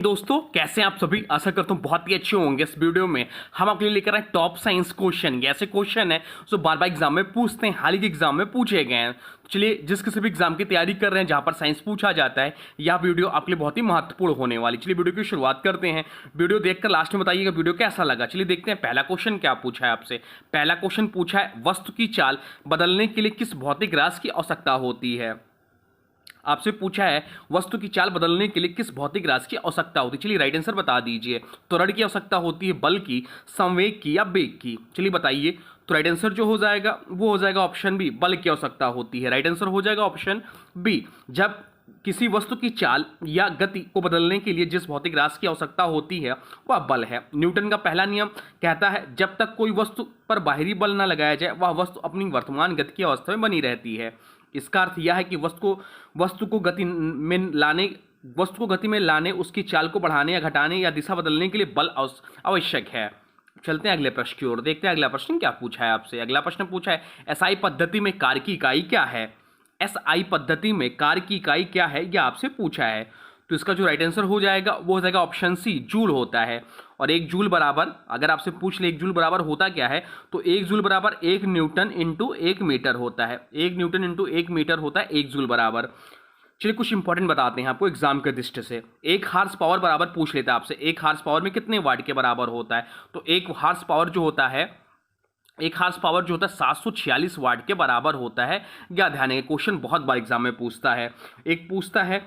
दोस्तों कैसे हैं आप सभी। आशा करता हूँ बहुत ही अच्छे होंगे। इस वीडियो में हम आपके लिए लेकर आए टॉप साइंस क्वेश्चन। ऐसे क्वेश्चन है जो बार बार एग्जाम में पूछते हैं, हाल ही के एग्जाम में पूछे गए हैं। चलिए, जिस किसी भी एग्जाम की तैयारी कर रहे हैं जहां पर साइंस पूछा जाता है, यह वीडियो आपके लिए बहुत ही महत्वपूर्ण होने वाली। चलिए वीडियो की शुरुआत करते हैं। वीडियो देखकर लास्ट में बताइएगा वीडियो कैसा लगा। चलिए देखते हैं पहला क्वेश्चन क्या पूछा है आपसे। पहला क्वेश्चन पूछा है, वस्तु की चाल बदलने के लिए किस भौतिक राशि की आवश्यकता होती है। आपसे पूछा है वस्तु की चाल बदलने के लिए किस भौतिक राशि की आवश्यकता होती है। चलिए राइट आंसर बता दीजिए। त्वरण की आवश्यकता होती है, बल की, संवेग की या वेग की। चलिए बताइए। तो राइट आंसर जो हो जाएगा वो हो जाएगा ऑप्शन बी, बल की आवश्यकता होती है। राइट आंसर हो जाएगा ऑप्शन बी। जब किसी वस्तु की चाल या गति को बदलने के लिए जिस भौतिक राशि की आवश्यकता होती है वह बल है। न्यूटन का पहला नियम कहता है जब तक कोई वस्तु पर बाहरी बल न लगाया जाए वह वस्तु अपनी वर्तमान गति की अवस्था में बनी रहती है। इसका अर्थ यह है कि वस्तु को गति में लाने, उसकी चाल को बढ़ाने या घटाने या दिशा बदलने के लिए बल आवश्यक है। चलते हैं अगले प्रश्न की ओर। देखते हैं अगला प्रश्न क्या पूछा है आपसे। अगला प्रश्न पूछा है, एसआई पद्धति में कार्य की इकाई क्या है। एसआई पद्धति में कार्य की इकाई क्या है यह आपसे पूछा है। तो इसका जो राइट आंसर हो जाएगा वो हो जाएगा ऑप्शन सी, जूल होता है। और एक जूल बराबर, अगर आपसे पूछ ले एक जूल बराबर होता क्या है, तो एक जूल बराबर 1 न्यूटन इंटू 1 मीटर होता है। 1 न्यूटन इंटू 1 मीटर होता है 1 जूल बराबर। चलिए कुछ इंपॉर्टेंट बताते हैं आपको एग्जाम के दृष्टि से। 1 हार्स पावर बराबर पूछ लेता है आपसे, 1 हार्स पावर में कितने वाट के बराबर होता है। तो 1 हार्स पावर जो होता है 746 वाट के बराबर होता है। क्या ध्यान है, क्वेश्चन बहुत बार एग्जाम में पूछता है। एक पूछता है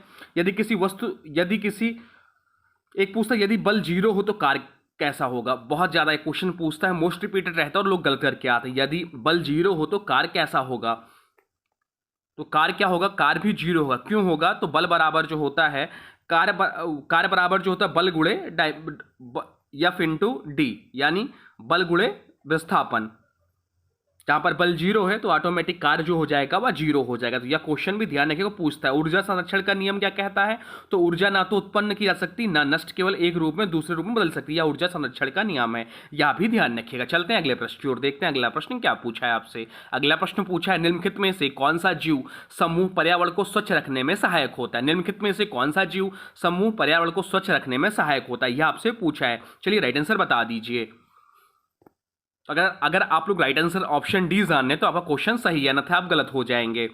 यदि बल 0 हो तो कार्य कैसा होगा। बहुत ज्यादा क्वेश्चन पूछता है, मोस्ट रिपीटेड रहता है और लोग गलत करके आते हैं। यदि बल 0 हो तो कार्य कैसा होगा। तो कार्य क्या होगा, कार्य भी 0 होगा। क्यों होगा, तो बल बराबर जो होता है कार्य बराबर जो होता है बल गुणे एफ इंटू डी, यानी बल गुणे विस्थापन। जहां पर बल 0 है तो ऑटोमेटिक कार्य जो हो जाएगा वह 0 हो जाएगा। तो यह क्वेश्चन भी ध्यान रखिएगा, पूछता है। ऊर्जा संरक्षण का नियम क्या कहता है। तो ऊर्जा ना तो उत्पन्न की जा सकती ना नष्ट, केवल एक रूप में दूसरे रूप में बदल सकती है। यह ऊर्जा संरक्षण का नियम है, यह भी ध्यान रखिएगा। चलते हैं अगले प्रश्न की ओर। देखते हैं अगला प्रश्न क्या पूछा है आपसे। अगला प्रश्न पूछा है, निम्नलिखित में से कौन सा जीव समूह पर्यावरण को स्वच्छ रखने में सहायक होता है। निम्नलिखित में से कौन सा जीव समूह पर्यावरण को स्वच्छ रखने में सहायक होता है, यह आपसे पूछा है। चलिए राइट आंसर बता दीजिए। अगर आप लोग राइट आंसर ऑप्शन डी जाने तो आपका क्वेश्चन सही है, अन्यथा आप गलत हो जाएंगे।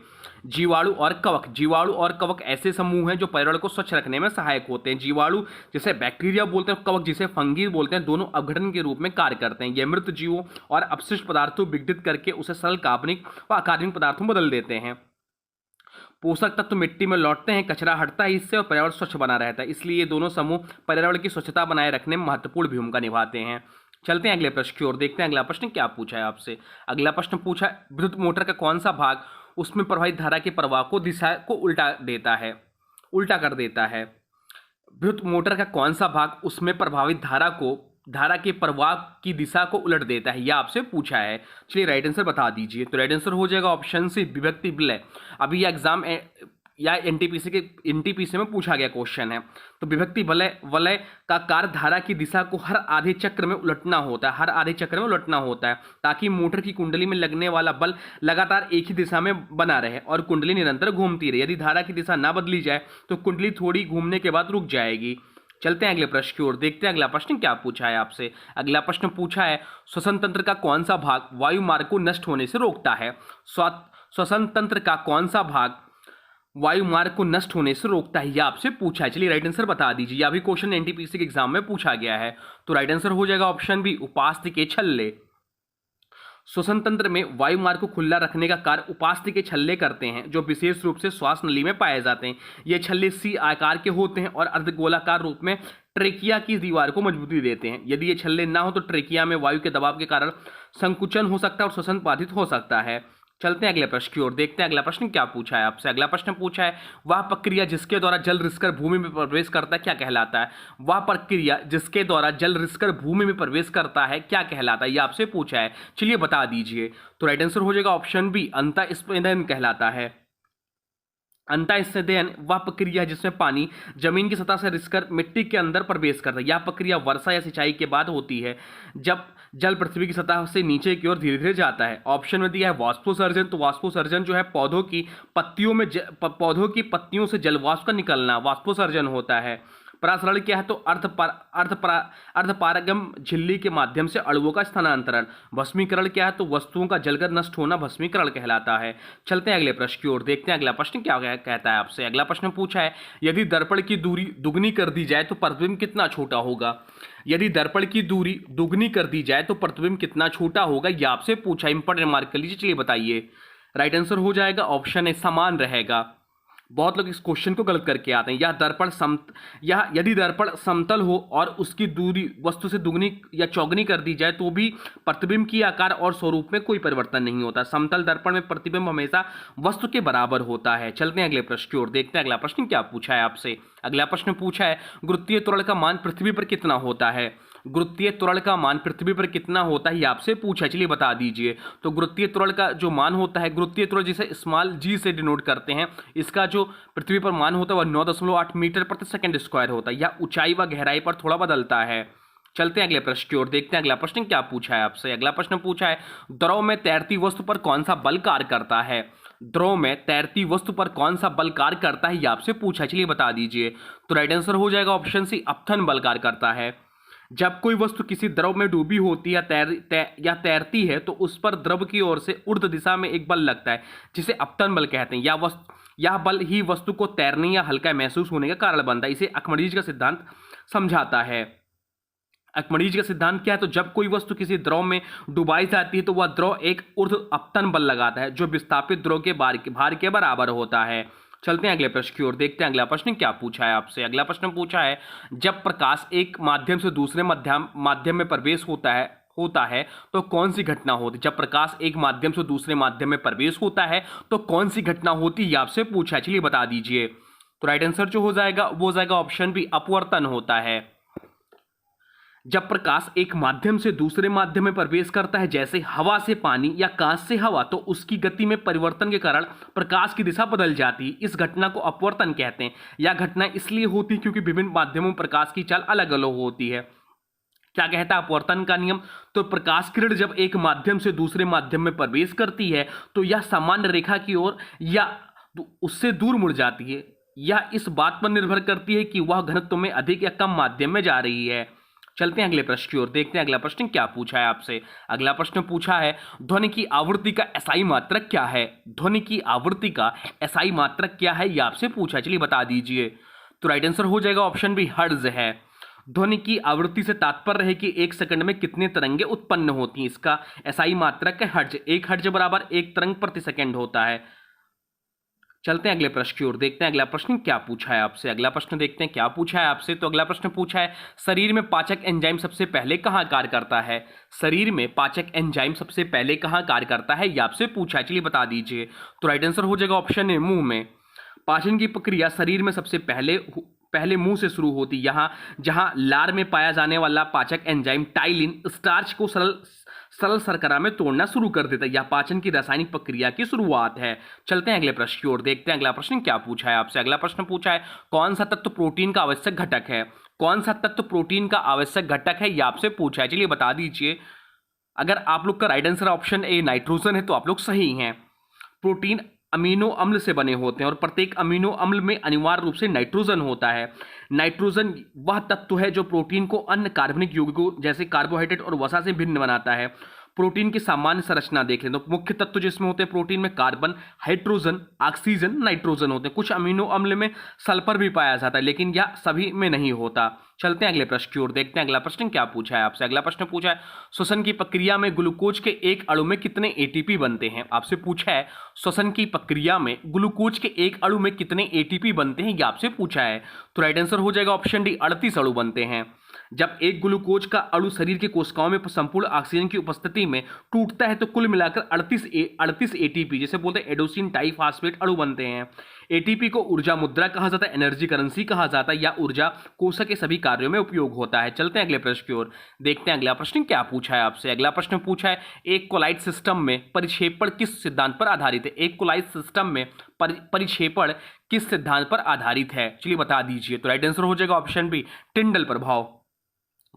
जीवाणु और कवक ऐसे समूह हैं जो पर्यावरण को स्वच्छ रखने में सहायक होते हैं। जीवाणु जिसे बैक्टीरिया बोलते हैं, कवक जिसे फंगी बोलते हैं, दोनों अपघटन के रूप में कार्य करते हैं। ये मृत जीवों और अपशिष्ट पदार्थों विघटित करके उसे सरल कार्बनिक व अकार्बनिक पदार्थों में बदल देते हैं। पोषक तत्व मिट्टी में लौटते हैं, कचरा हटता है इससे और पर्यावरण स्वच्छ बना रहता है। इसलिए ये दोनों समूह पर्यावरण की स्वच्छता बनाए रखने में महत्वपूर्ण भूमिका निभाते हैं। चलते हैं अगले प्रश्न की ओर। देखते हैं अगला प्रश्न क्या पूछा है आपसे। अगला प्रश्न पूछा है, विद्युत मोटर का कौन सा भाग उसमें प्रवाहित धारा के प्रवाह को दिशा को उल्टा कर देता है। विद्युत मोटर का कौन सा भाग उसमें प्रभावित धारा के प्रवाह की दिशा को उलट देता है, यह आपसे पूछा है। चलिए राइट आंसर बता दीजिए। तो राइट आंसर हो जाएगा ऑप्शन सी, विभक्ति विलय। अभी यह एग्जाम या एनटीपीसी में पूछा गया क्वेश्चन है। तो विभक्ति वलय का कार्य धारा की दिशा को हर आधे चक्र में उलटना होता है, ताकि मोटर की कुंडली में लगने वाला बल लगातार एक ही दिशा में बना रहे और कुंडली निरंतर घूमती रहे। यदि धारा की दिशा ना बदली जाए तो कुंडली थोड़ी घूमने के बाद रुक जाएगी। चलते हैं अगले प्रश्न की ओर। देखते हैं अगला प्रश्न क्या पूछा है आपसे। अगला प्रश्न पूछा है, श्वसन तंत्र का कौन सा भाग वायु मार्ग को नष्ट होने से रोकता है। श्वसन तंत्र का कौन सा भाग वायु मार्ग को नष्ट होने से रोकता है, यह आपसे पूछा है। चलिए राइट आंसर बता दीजिए। यह भी क्वेश्चन एनटीपीसी के एग्जाम में पूछा गया है। तो राइट आंसर हो जाएगा ऑप्शन बी, उपास्थि के छल्ले। श्वसन तंत्र में वायु मार्ग को खुला रखने का कार्य उपास्थि के छल्ले करते हैं, जो विशेष रूप से श्वास नली में पाए जाते हैं। ये छल्ले सी आकार के होते हैं और अर्धगोलाकार रूप में ट्रेकिया की दीवार को मजबूती देते हैं। यदि ये छल्ले ना हो तो ट्रेकिया में वायु के दबाव के कारण संकुचन हो सकता है और श्वसन बाधित हो सकता है। चलते हैं अगले प्रश्न की ओर। देखते हैं अगला प्रश्न क्या पूछा है आपसे। अगला प्रश्न पूछा है, वह प्रक्रिया जिसके द्वारा जल रिसकर भूमि में प्रवेश करता है क्या कहलाता है। वह प्रक्रिया जिसके द्वारा जल रिसकर भूमि में प्रवेश करता है क्या कहलाता है, यह आपसे पूछा है। चलिए बता दीजिए। तो राइट आंसर हो जाएगा ऑप्शन बी, अंतःस्वेदन कहलाता है। अंतःस्वेदन वह प्रक्रिया है जिसमें पानी जमीन की सतह से रिसकर मिट्टी के अंदर प्रवेश करता है। यह प्रक्रिया वर्षा या सिंचाई के बाद होती है, जब जल पृथ्वी की सतह से नीचे की ओर धीरे धीरे जाता है। ऑप्शन में दिया है वाष्पोसर्जन। तो वाष्पोसर्जन जो है पौधों की पत्तियों से जलवाष्प का निकलना वाष्पोसर्जन होता है। परासरण क्या है? तो अर्धपारगम झिल्ली के माध्यम से अणुओं का स्थानांतरण। भस्मीकरण क्या है? तो वस्तुओं का जलकर नष्ट होना भस्मीकरण कहलाता है। चलते हैं अगले प्रश्न की ओर, देखते हैं अगला प्रश्न क्या कहता है आपसे। अगला प्रश्न पूछा है, यदि दर्पण की दूरी दुगनी कर दी जाए तो प्रतिबिंब कितना छोटा होगा? यदि दर्पण की दूरी दुगनी कर दी जाए तो प्रतिबिंब कितना छोटा होगा, यह आपसे पूछा। इंपॉर्टेंट मार्क कर लीजिए। चलिए बताइए। राइट आंसर हो जाएगा ऑप्शन ए, समान रहेगा। बहुत लोग इस क्वेश्चन को गलत करके आते हैं। यदि दर्पण समतल हो और उसकी दूरी वस्तु से दुगनी या चौगुनी कर दी जाए तो भी प्रतिबिंब की आकार और स्वरूप में कोई परिवर्तन नहीं होता। समतल दर्पण में प्रतिबिंब हमेशा वस्तु के बराबर होता है। चलते हैं अगले प्रश्न की ओर, देखते हैं अगला प्रश्न क्या पूछा है आपसे। अगला प्रश्न पूछा है, गुरुत्वीय त्वरण का मान पृथ्वी पर कितना होता है? गुरुत्वीय त्वरण का मान पृथ्वी पर कितना होता है, ये आपसे पूछा। चलिए बता दीजिए। तो गुरुत्वीय त्वरण का जो मान होता है, गुरुत्वीय त्वरण जिसे स्मॉल जी से डिनोट करते हैं, इसका जो पृथ्वी पर मान होता है वह 9.8 मीटर प्रति सेकंड स्क्वायर होता है। यह ऊंचाई व गहराई पर थोड़ा बदलता है। चलते हैं अगले प्रश्न की ओर, देखते हैं अगला प्रश्न क्या पूछा है आपसे। अगला प्रश्न पूछा है, द्रव में तैरती वस्तु पर कौन सा बल कार्य करता है? द्रव में तैरती वस्तु पर कौन सा बल कार्य करता है, यह आपसे पूछा। चलिए बता दीजिए। तो राइट आंसर हो जाएगा ऑप्शन सी, अपथन बल कार्य करता है। जब कोई वस्तु किसी द्रव में डूबी होती है या तैरती है तो उस पर द्रव की ओर से ऊर्ध्व दिशा में एक बल लगता है जिसे अपतन बल कहते हैं। यह बल ही वस्तु को तैरने या हल्का महसूस होने का कारण बनता है। इसे अकमरीज का सिद्धांत समझाता है। अकमरीज का सिद्धांत क्या है? तो जब कोई वस्तु किसी द्रव में डुबाई जाती है तो वह द्रव एक ऊर्ध्व अपतन बल लगाता है जो विस्थापित द्रव के भार के बराबर होता है। चलते हैं अगले प्रश्न की ओर, देखते हैं अगला प्रश्न क्या पूछा है आपसे। अगला प्रश्न पूछा है, जब प्रकाश एक माध्यम से दूसरे माध्यम में प्रवेश होता है तो कौन सी घटना होती है? जब प्रकाश एक माध्यम से दूसरे माध्यम में प्रवेश होता है तो कौन सी घटना होती है, आपसे पूछा है। चलिए बता दीजिए। तो राइट आंसर जो हो जाएगा वो हो जाएगा ऑप्शन बी, अपवर्तन होता है। जब प्रकाश एक माध्यम से दूसरे माध्यम में प्रवेश करता है, जैसे हवा से पानी या कांच से हवा, तो उसकी गति में परिवर्तन के कारण प्रकाश की दिशा बदल जाती है। इस घटना को अपवर्तन कहते हैं। यह घटना इसलिए होती है क्योंकि विभिन्न माध्यमों में प्रकाश की चाल अलग अलग होती है। क्या कहता है अपवर्तन का नियम? तो प्रकाश किरण जब एक माध्यम से दूसरे माध्यम में प्रवेश करती है तो यह सामान्य रेखा की ओर या उससे दूर मुड़ जाती है। यह इस बात पर निर्भर करती है कि वह घनत्व में अधिक या कम माध्यम में जा रही है। चलते हैं अगले प्रश्न की ओर, देखते हैं अगला प्रश्न क्या पूछा है आपसे। अगला प्रश्न पूछा है, ध्वनि की आवृत्ति का एसआई मात्रक क्या है? ध्वनि की आवृत्ति का एसआई मात्रक क्या है, यह आपसे पूछा। चलिए बता दीजिए। तो राइट आंसर हो जाएगा ऑप्शन बी, हर्ट्ज है। ध्वनि की आवृत्ति से तात्पर्य है कि एक सेकंड में कितने तरंगे उत्पन्न होती हैं। इसका एसआई मात्रक है हर्ट्ज। 1 हर्ट्ज बराबर 1 तरंग प्रति सेकंड होता है। चलते हैं अगले प्रश्न की ओर, देखते हैं अगला प्रश्न क्या पूछा है आपसे। अगला प्रश्न देखते हैं क्या पूछा है आपसे। तो अगला प्रश्न पूछा है, शरीर में पाचक एंजाइम सबसे पहले कहाँ कार्य करता है? शरीर में पाचक एंजाइम सबसे पहले कहाँ कार्य करता है, यह आपसे पूछा है। चलिए बता दीजिए। तो राइट आंसर हो जाएगा ऑप्शन ए, मुंह में। पाचन की प्रक्रिया शरीर में सबसे पहले मुंह से शुरू होती है। जहां लार में पाया जाने वाला पाचक एंजाइम टाइलिन स्टार्च को सरल शर्करा में तोड़ना शुरू कर देता है। यह पाचन की रासायनिक प्रक्रिया की शुरुआत है। चलते हैं अगले प्रश्न की ओर, देखते हैं अगला प्रश्न क्या पूछा है आपसे। अगला प्रश्न पूछा है, कौन सा तत्व प्रोटीन का आवश्यक घटक है? कौन सा तत्व प्रोटीन का आवश्यक घटक है, यह आपसे पूछा है। चलिए बता दीजिए। अगर आप लोग का right answer option A nitrogen है तो आप लोग सही हैं। प्रोटीन अमीनो अम्ल से बने होते हैं और प्रत्येक अमीनो अम्ल में अनिवार्य रूप से नाइट्रोजन होता है। नाइट्रोजन वह तत्व है जो प्रोटीन को अन्य कार्बनिक यौगिकों जैसे कार्बोहाइड्रेट और वसा से भिन्न बनाता है। प्रोटीन की सामान्य संरचना देख लें तो मुख्य तत्व जिसमें होते हैं प्रोटीन में कार्बन, हाइड्रोजन, ऑक्सीजन, नाइट्रोजन होते हैं। कुछ अमीनो अम्ल में सल्फर भी पाया जाता है लेकिन यह सभी में नहीं होता। चलते हैं अगले प्रश्न की ओर, देखते हैं अगला प्रश्न क्या पूछा है आपसे। अगला प्रश्न पूछा है, श्वसन की प्रक्रिया में ग्लूकोज के एक अणु में कितने एटीपी बनते हैं? आपसे पूछा है श्वसन की प्रक्रिया में ग्लूकोज के एक अणु में कितने एटीपी बनते हैं, यह आपसे पूछा है। तो राइट आंसर हो जाएगा ऑप्शन डी, 38 अणु बनते हैं। जब एक ग्लूकोज का अणु शरीर के कोशिकाओं में संपूर्ण ऑक्सीजन की उपस्थिति में टूटता है तो कुल मिलाकर 38 एटीपी जैसे बोलते हैं एडोसिन टाइफॉस्फेट अणु बनते हैं। एटीपी को ऊर्जा मुद्रा कहा जाता है, एनर्जी करेंसी कहा जाता है या ऊर्जा कोशक के सभी कार्यों में उपयोग होता है। चलते हैं अगले प्रश्न की ओर, देखते हैं अगला प्रश्न क्या पूछा है आपसे। अगला प्रश्न पूछा है, एक कोलाइड सिस्टम में परिक्षेपण किस सिद्धांत पर आधारित है? एक कोलाइड सिस्टम में परिक्षेपण किस सिद्धांत पर आधारित है, चलिए बता दीजिए। तो राइट आंसर हो जाएगा ऑप्शन बी, टिंडल प्रभाव।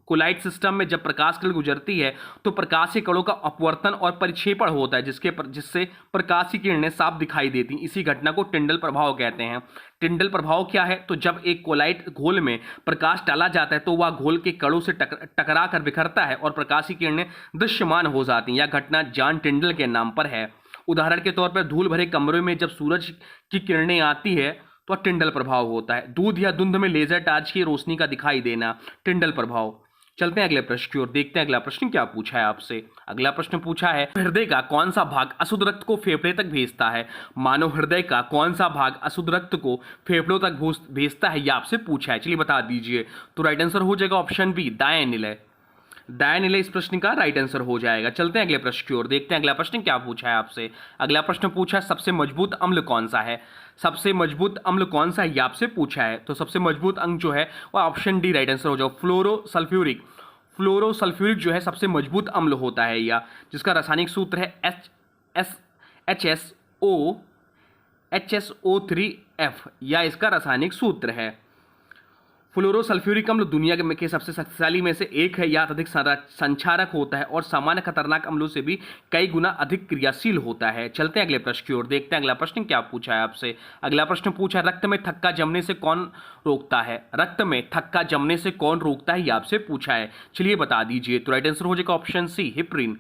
कोलाइट सिस्टम में जब प्रकाश किरण गुजरती है तो प्रकाश के कणों का अपवर्तन और परिक्षेपण होता है, जिससे प्रकाश की किरणें साफ दिखाई देती। इसी घटना को टिंडल प्रभाव कहते हैं। टिंडल प्रभाव क्या है? तो जब एक कोलाइट घोल में प्रकाश डाला जाता है तो वह घोल के कणों से टकरा कर बिखरता है और प्रकाश की किरणें दृश्यमान हो जाती हैं। यह घटना जॉन टिंडल के नाम पर है। उदाहरण के तौर पर धूल भरे कमरे में जब सूरज की किरणें आती है तो टिंडल प्रभाव होता है। दूध या धुंध में लेजर टार्च की रोशनी का दिखाई देना, टिंडल प्रभाव। चलते हैं अगले प्रश्न की ओर, देखते हैं अगला प्रश्न क्या पूछा है आपसे। अगला प्रश्न पूछा है, हृदय का कौन सा भाग अशुद्ध रक्त को फेफड़े तक भेजता है? मानव हृदय का कौन सा भाग अशुद्ध रक्त को फेफड़ों तक भेजता है, यह आपसे पूछा है। चलिए बता दीजिए। तो राइट आंसर हो जाएगा ऑप्शन बी, दाएं निलय। दाएं निलय इस प्रश्न का राइट आंसर हो जाएगा। चलते हैं अगले प्रश्न की ओर, देखते हैं अगला प्रश्न क्या पूछा है आपसे। अगला प्रश्न पूछा है, सबसे मजबूत अम्ल कौन सा है? सबसे मजबूत अम्ल कौन सा है, यह आपसे पूछा है। तो सबसे मजबूत अंग जो है वह ऑप्शन डी राइट आंसर हो जाएगा, फ्लोरोसल्फ्यूरिक। फ्लोरोसल्फ्यूरिक जो है सबसे मजबूत अम्ल होता है, या जिसका रासायनिक सूत्र है HSO3F, या इसका रासायनिक सूत्र है। फ्लोरोसल्फ्यूरिक अम्ल दुनिया के सबसे शक्तिशाली में से एक है। यह अत्यधिक संक्षारक होता है और सामान्य खतरनाक अम्लों से भी कई गुना अधिक क्रियाशील होता है। चलते हैं अगले प्रश्न की ओर, देखते हैं अगला प्रश्न क्या पूछा है आपसे। अगला प्रश्न पूछा है, रक्त में थक्का जमने से कौन रोकता है? रक्त में थक्का जमने से कौन रोकता है, यह आपसे पूछा है। चलिए बता दीजिए। तो राइट आंसर हो जाएगा ऑप्शन सी, हिप्रिन।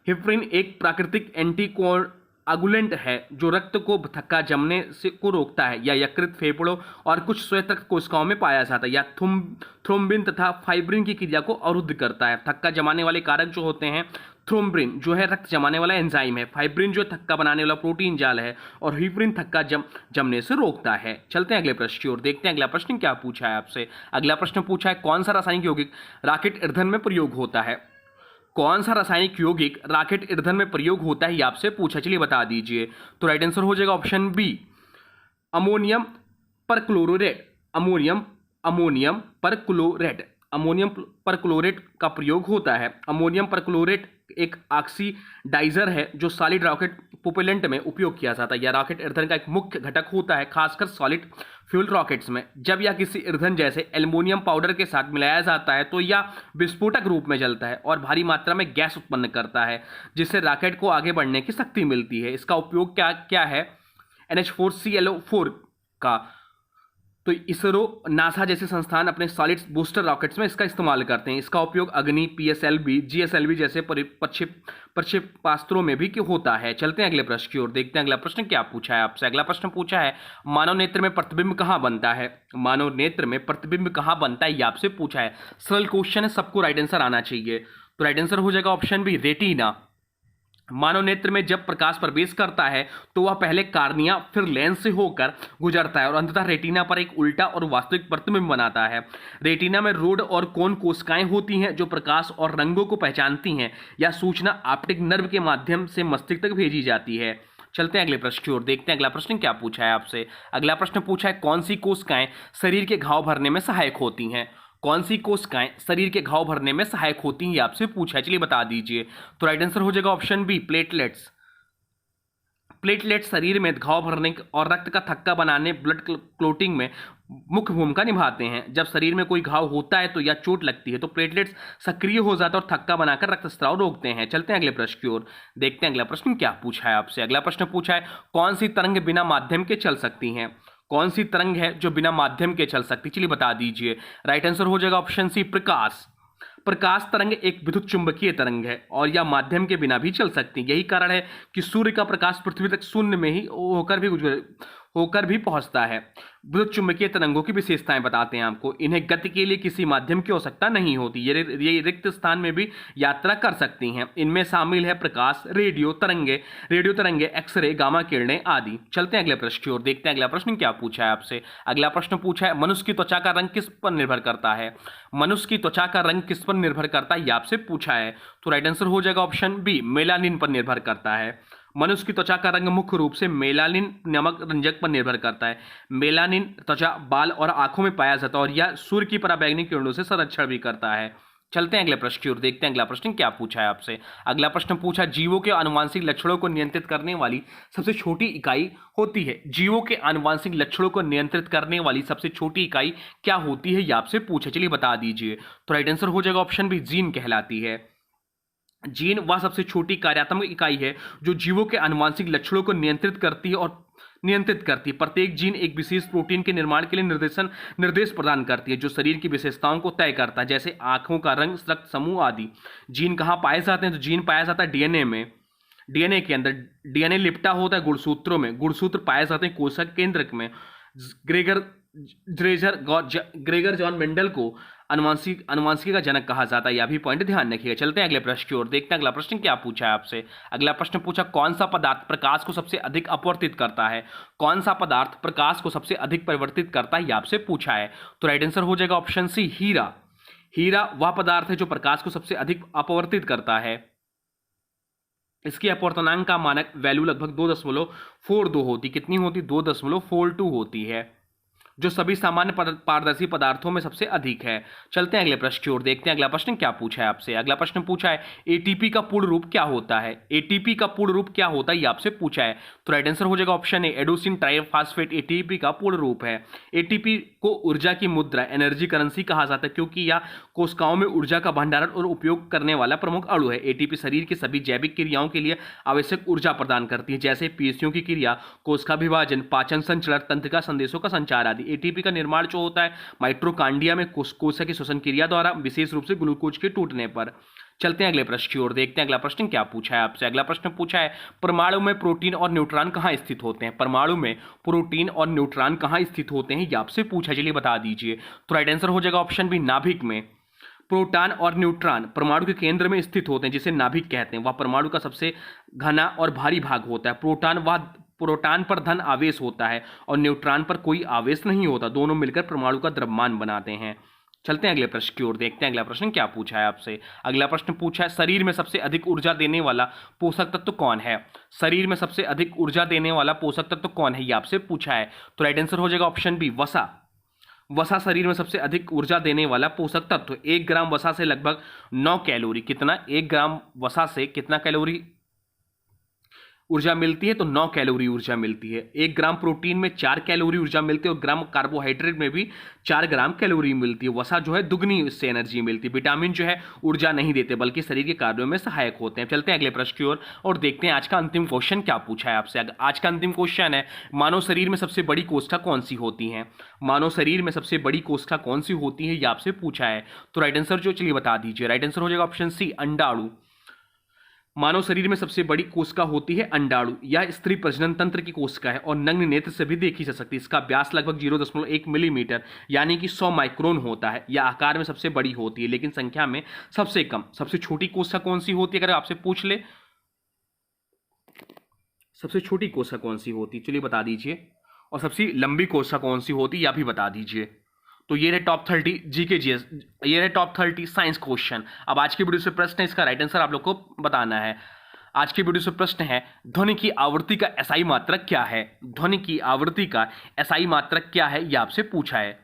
हिप्रिन एक प्राकृतिक एंटीकोआगुलेंट है जो रक्त को थक्का जमने से को रोकता है। यह यकृत, फेफड़ों और कुछ श्वेत रक्त कोशिकाओं में पाया जाता है। यह थ्रोम्बिन तथा फाइब्रिन की क्रिया को अवरुद्ध करता है। थक्का जमाने वाले कारक जो होते हैं, थ्रोम्बिन जो है रक्त जमाने वाला एंजाइम है, फाइब्रिन जो थक्का बनाने वाला प्रोटीन जाल है, और हिप्रिन थक्का जमने से रोकता है। चलते हैं अगले प्रश्न की ओर, देखते हैं अगला प्रश्न क्या पूछा है आपसे। अगला प्रश्न पूछा है, कौन सा रासायनिक यौगिक रॉकेट ईंधन में प्रयोग होता है? कौन सा रासायनिक यौगिक रॉकेट ईंधन में प्रयोग होता है, ये आपसे पूछा। चलिए बता दीजिए। तो राइट आंसर हो जाएगा option B, ammonium perchlorate. Ammonium perchlorate का प्रयोग होता है। अमोनियम परक्लोरेट एक ऑक्सीडाइजर है जो सॉलिड रॉकेट प्रोपेलेंट में उपयोग किया जाता है। यह रॉकेट ईंधन का एक मुख्य घटक होता है, खासकर सॉलिड फ्यूल रॉकेट्स में। जब यह किसी ईंधन जैसे एल्युमिनियम पाउडर के साथ मिलाया जाता है तो यह विस्फोटक रूप में जलता है और भारी मात्रा में गैस उत्पन्न करता है, जिससे रॉकेट को आगे बढ़ने की शक्ति मिलती है। इसका उपयोग क्या है? NH4ClO4 का। तो इसरो, नासा जैसे संस्थान अपने सॉलिड बूस्टर रॉकेट्स में इसका इस्तेमाल करते हैं। इसका उपयोग अग्नि, PSLV, GSLV जैसे प्रक्षेपास्त्रों में भी होता है। चलते हैं अगले प्रश्न की ओर, देखते हैं अगला प्रश्न क्या पूछा है आपसे। अगला प्रश्न पूछा है, मानव नेत्र में प्रतिबिंब कहाँ बनता है? मानव नेत्र में प्रतिबिंब कहाँ बनता है, ये आपसे पूछा है। सरल क्वेश्चन है, सबको राइट आंसर आना चाहिए। तो राइट आंसर हो जाएगा ऑप्शन बी, रेटिना। मानव नेत्र में जब प्रकाश प्रवेश करता है तो वह पहले कार्निया फिर लेंस से होकर गुजरता है और अंततः रेटिना पर एक उल्टा और वास्तविक प्रतिबिंब बनाता है। रेटिना में रोड और कोन कोशिकाएं होती हैं जो प्रकाश और रंगों को पहचानती हैं। यह सूचना ऑप्टिक नर्व के माध्यम से मस्तिष्क तक भेजी जाती है। चलते हैं अगले प्रश्न की ओर, देखते हैं अगला प्रश्न क्या पूछा है आपसे। अगला प्रश्न पूछा है, कौन सी कोशिकाएं शरीर के घाव भरने में सहायक होती हैं? कौन सी कोशिकाएं शरीर के घाव भरने में सहायक होती हैं, ये आपसे पूछा है। चलिए बता दीजिए। तो राइट आंसर हो जाएगा ऑप्शन बी, प्लेटलेट्स। प्लेटलेट शरीर में घाव भरने और रक्त का थक्का बनाने, ब्लड क्लोटिंग में मुख्य भूमिका निभाते हैं। जब शरीर में कोई घाव होता है तो या चोट लगती है तो प्लेटलेट्स सक्रिय हो जाता है और थक्का बनाकर रक्तस्राव रोकते हैं। चलते हैं अगले प्रश्न की ओर, देखते हैं अगला प्रश्न क्या पूछा है आपसे। अगला प्रश्न पूछा है, कौन सी तरंग बिना माध्यम के चल सकती हैं? कौन सी तरंग है जो बिना माध्यम के चल सकती? चलिए बता दीजिए। राइट आंसर हो जाएगा ऑप्शन सी, प्रकाश। प्रकाश तरंग एक विद्युत चुंबकीय तरंग है और यह माध्यम के बिना भी चल सकती है। यही कारण है कि सूर्य का प्रकाश पृथ्वी तक शून्य में ही होकर भी पहुंचता है। विद्युत चुंबकीय तरंगों की विशेषताएं बताते हैं आपको। इन्हें गति के लिए किसी माध्यम की आवश्यकता नहीं होती। ये रिक्त स्थान में भी यात्रा कर सकती हैं। इनमें शामिल है प्रकाश, रेडियो तरंगे, एक्सरे, गामा किरणें आदि। चलते हैं अगले प्रश्न की ओर, देखते हैं अगला प्रश्न क्या पूछा है आपसे। अगला प्रश्न पूछा है, मनुष्य की त्वचा का रंग किस पर निर्भर करता है? मनुष्य की त्वचा का रंग किस पर निर्भर करता है, ये आपसे पूछा है। तो राइट आंसर हो जाएगा ऑप्शन बी, मेलानिन पर निर्भर करता है। मनुष्य की त्वचा का रंग मुख्य रूप से मेलानिन नामक रंजक पर निर्भर करता है। मेलानिन त्वचा, बाल और आंखों में पाया जाता है और यह सूर्य की पराबैंगनी किरणों से संरक्षण भी करता है। चलते हैं अगले प्रश्न की ओर, देखते हैं अगला प्रश्न क्या पूछा है आपसे। अगला प्रश्न पूछा, जीवों के आनुवंशिक लक्षणों को नियंत्रित करने वाली सबसे छोटी इकाई होती है। जीवों के आनुवंशिक लक्षणों को नियंत्रित करने वाली सबसे छोटी इकाई क्या होती है, ये आपसे पूछा, चलिए बता दीजिए। तो राइट आंसर हो जाएगा ऑप्शन बी, जीन कहलाती है। जीन वह सबसे छोटी कार्यात्मक इकाई है जो जीवों के आनुवंशिक लक्षणों को नियंत्रित करती है और नियंत्रित करती है। प्रत्येक जीन एक विशेष प्रोटीन के निर्माण के लिए निर्देश प्रदान करती है जो शरीर की विशेषताओं को तय करता है, जैसे आंखों का रंग, रक्त समूह आदि। जीन कहाँ पाए जाते हैं, तो जीन पाया जाता है डीएनए में, डीएनए के अंदर। डीएनए लिपटा होता है गुणसूत्रों में, गुणसूत्र पाए जाते हैं कोशिका केंद्रक में। ग्रेगर जॉन मेंडल को अनुवांशिकी का जनक कहा जाता है, यह भी पॉइंट ध्यान रखिएगा। चलते हैं अगले प्रश्न की ओर, देखते हैं अगला प्रश्न क्या पूछा है आपसे। अगला प्रश्न पूछा, कौन सा पदार्थ प्रकाश को सबसे अधिक अपवर्तित करता है। कौन सा पदार्थ प्रकाश को सबसे अधिक परिवर्तित करता है, यह आपसे पूछा है। तो राइट आंसर हो जाएगा ऑप्शन सी, हीरा। हीरा वह पदार्थ है जो प्रकाश को सबसे अधिक अपवर्तित करता है। इसकी अपवर्तनांक का मानक वैल्यू लगभग 2.42 होती, कितनी होती, 2.42 होती है, जो सभी सामान्य पारदर्शी पदार्थों में सबसे अधिक है। चलते हैं अगले प्रश्न की ओर, देखते हैं अगला प्रश्न क्या पूछा है आपसे। अगला प्रश्न पूछा है, एटीपी का पूर्ण रूप क्या होता है। एटीपी का पूर्ण रूप क्या होता है, ये आपसे पूछा है। तो राइट आंसर हो जाएगा option A, adenosine triphosphate ATP का पूर्ण रूप है। एटीपी को ऊर्जा की मुद्रा, एनर्जी करेंसी कहा जाता है, क्योंकि यह कोशिकाओं में ऊर्जा का भंडारण और उपयोग करने वाला प्रमुख अणु है। एटीपी शरीर की सभी जैविक क्रियाओं के लिए आवश्यक ऊर्जा प्रदान करती है, जैसे पेशियों की क्रिया, कोशिका विभाजन, पाचन, संचरण, तंत्रिका संदेशों का संचार आदि। एटीपी का निर्माण जो होता है माइटोकॉन्ड्रिया में कोशिका की श्वसन क्रिया द्वारा, विशेष रूप से ग्लूकोज के टूटने पर। चलते हैं अगले प्रश्न की ओर, देखते हैं अगला प्रश्न क्या पूछा है आपसे। अगला प्रश्न पूछा है, परमाणु में प्रोटीन और न्यूट्रॉन कहाँ स्थित होते हैं। परमाणु में प्रोटीन और न्यूट्रॉन कहाँ स्थित होते हैं, ये आपसे पूछा, चलिए बता दीजिए। तो राइट आंसर हो जाएगा ऑप्शन बी, नाभिक में। प्रोटॉन और न्यूट्रॉन परमाणु के केंद्र में स्थित होते हैं, जिसे नाभिक कहते हैं। वह परमाणु का सबसे घना और भारी भाग होता है। प्रोटॉन पर धन आवेश होता है और न्यूट्रॉन पर कोई आवेश नहीं होता, दोनों मिलकर परमाणु का द्रव्यमान बनाते हैं। चलते हैं अगले प्रश्न की ओर, देखते हैं अगला प्रश्न क्या पूछा है आपसे। अगला प्रश्न पूछा है, शरीर में सबसे अधिक ऊर्जा देने वाला पोषक तत्व कौन है। शरीर में सबसे अधिक ऊर्जा देने वाला पोषक तत्व कौन है, ये आपसे पूछा है। तो राइट आंसर हो जाएगा ऑप्शन बी, वसा। वसा शरीर में सबसे अधिक ऊर्जा देने वाला पोषक तत्व। 1 ग्राम वसा से लगभग 9 कैलोरी, कितना, 1 ग्राम वसा से कितना कैलोरी ऊर्जा मिलती है, तो 9 कैलोरी ऊर्जा मिलती है। 1 ग्राम प्रोटीन में 4 कैलोरी ऊर्जा मिलती है और ग्राम कार्बोहाइड्रेट में भी 4 ग्राम कैलोरी मिलती है। वसा जो है दुगनी इससे एनर्जी मिलती है। विटामिन जो है ऊर्जा नहीं देते बल्कि शरीर के कार्यों में सहायक होते हैं। चलते हैं अगले प्रश्न की ओर और देखते हैं आज का अंतिम क्वेश्चन क्या पूछा है आपसे। आज का अंतिम क्वेश्चन है, मानव शरीर में सबसे बड़ी कोशिका कौन सी होती है। मानव शरीर में सबसे बड़ी कोशिका कौन सी होती है, ये आपसे पूछा है। तो राइट आंसर जो, चलिए बता दीजिए। राइट आंसर हो जाएगा ऑप्शन सी, अंडाणु। मानव शरीर में सबसे बड़ी कोशिका होती है अंडाणु। यह स्त्री प्रजनन तंत्र की कोशिका है और नग्न नेत्र से भी देखी जा सकती है। इसका व्यास लगभग 0.1 मिलीमीटर यानी कि 100 माइक्रोन होता है। यह आकार में सबसे बड़ी होती है लेकिन संख्या में सबसे कम। सबसे छोटी कोशिका कौन सी होती है, अगर आपसे पूछ ले सबसे छोटी कोशिका कौन सी होती है, चलिए बता दीजिए। और सबसे लंबी कोशिका कौन सी होती है, यह भी बता दीजिए। तो ये रहे टॉप 30 जीके जीएस, ये रहे टॉप 30 साइंस क्वेश्चन। अब आज की वीडियो से प्रश्न है, इसका राइट आंसर आप लोग को बताना है। आज की वीडियो से प्रश्न है, ध्वनि की आवृत्ति का एसआई मात्रक क्या है। ध्वनि की आवृत्ति का एसआई मात्रक क्या है, ये आपसे पूछा है।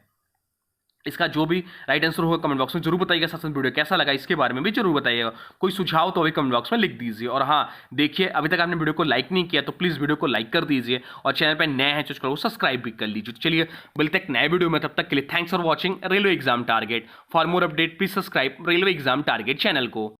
इसका जो भी राइट आंसर होगा कमेंट बॉक्स में जरूर बताइएगा। साथ साथ वीडियो कैसा लगा इसके बारे में भी जरूर बताइएगा। कोई सुझाव तो अभी कमेंट बॉक्स में लिख दीजिए। और हाँ देखिए, अभी तक आपने वीडियो को लाइक नहीं किया तो प्लीज़ वीडियो को लाइक कर दीजिए और चैनल पर नए हैं तो सब्सक्राइब भी कर लीजिए। चलिए मिलते हैं एक नए वीडियो में, तब तक के लिए thanks for watching railway exam target. For more update please subscribe railway exam target channel को।